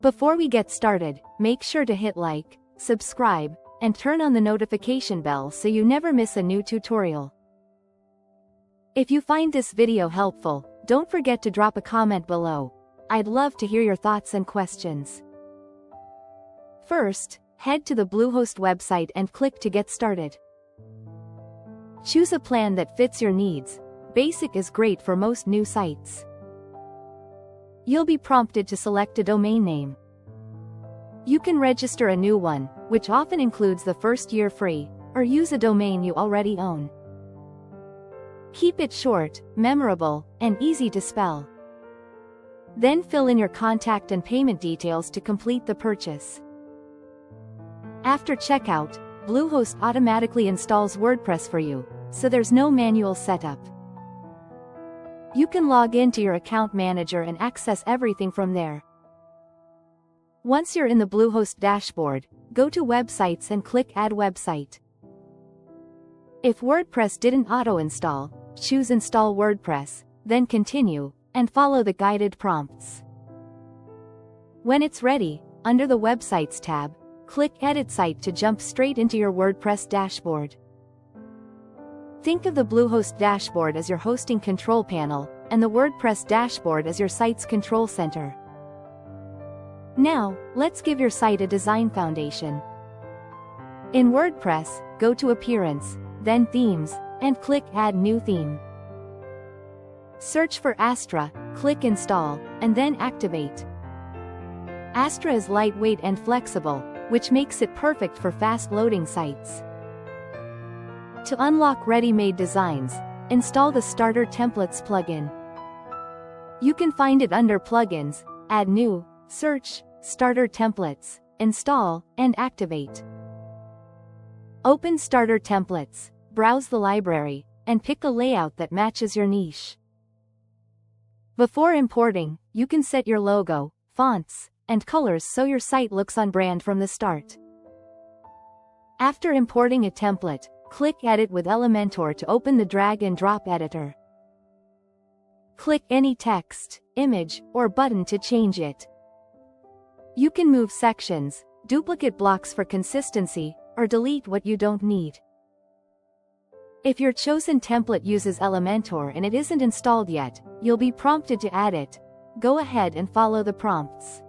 Before we get started, make sure to hit like, subscribe, and turn on the notification bell so you never miss a new tutorial. If you find this video helpful, don't forget to drop a comment below. I'd love to hear your thoughts and questions. First, head to the Bluehost website and click to get started. Choose a plan that fits your needs. Basic is great for most new sites. You'll be prompted to select a domain name. You can register a new one, which often includes the first year free, or use a domain you already own. Keep it short, memorable, and easy to spell. Then fill in your contact and payment details to complete the purchase. After checkout, Bluehost automatically installs WordPress for you, so there's no manual setup. You can log into your account manager and access everything from there. Once you're in the Bluehost dashboard, go to Websites and click Add Website. If WordPress didn't auto-install, choose Install WordPress, then Continue, and follow the guided prompts. When it's ready, under the Websites tab, click Edit Site to jump straight into your WordPress dashboard. Think of the Bluehost dashboard as your hosting control panel, and the WordPress dashboard as your site's control center. Now, let's give your site a design foundation. In WordPress, go to Appearance, then Themes, and click Add New Theme. Search for Astra, click Install, and then Activate. Astra is lightweight and flexible, which makes it perfect for fast-loading sites. To unlock ready-made designs, install the Starter Templates plugin. You can find it under Plugins, Add New, Search, Starter Templates, Install, and Activate. Open Starter Templates, browse the library, and pick a layout that matches your niche. Before importing, you can set your logo, fonts, and colors so your site looks on brand from the start. After importing a template, click Edit with Elementor to open the drag and drop editor. Click any text, image, or button to change it. You can move sections, duplicate blocks for consistency, or delete what you don't need. If your chosen template uses Elementor and it isn't installed yet, you'll be prompted to add it. Go ahead and follow the prompts.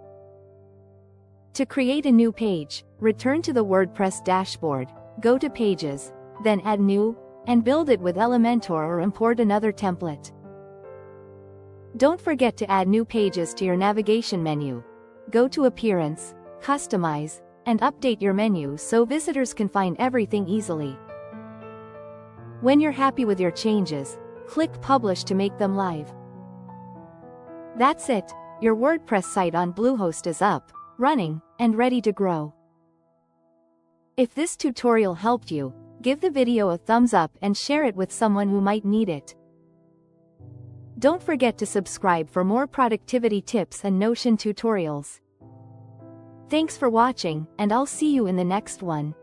To create a new page, return to the WordPress dashboard, go to Pages, then Add New, and build it with Elementor or import another template. Don't forget to add new pages to your navigation menu. Go to Appearance, Customize, and update your menu so visitors can find everything easily. When you're happy with your changes, click Publish to make them live. That's it, your WordPress site on Bluehost is up, running, and ready to grow. If this tutorial helped you, give the video a thumbs up and share it with someone who might need it. Don't forget to subscribe for more productivity tips and Notion tutorials. Thanks for watching, and I'll see you in the next one.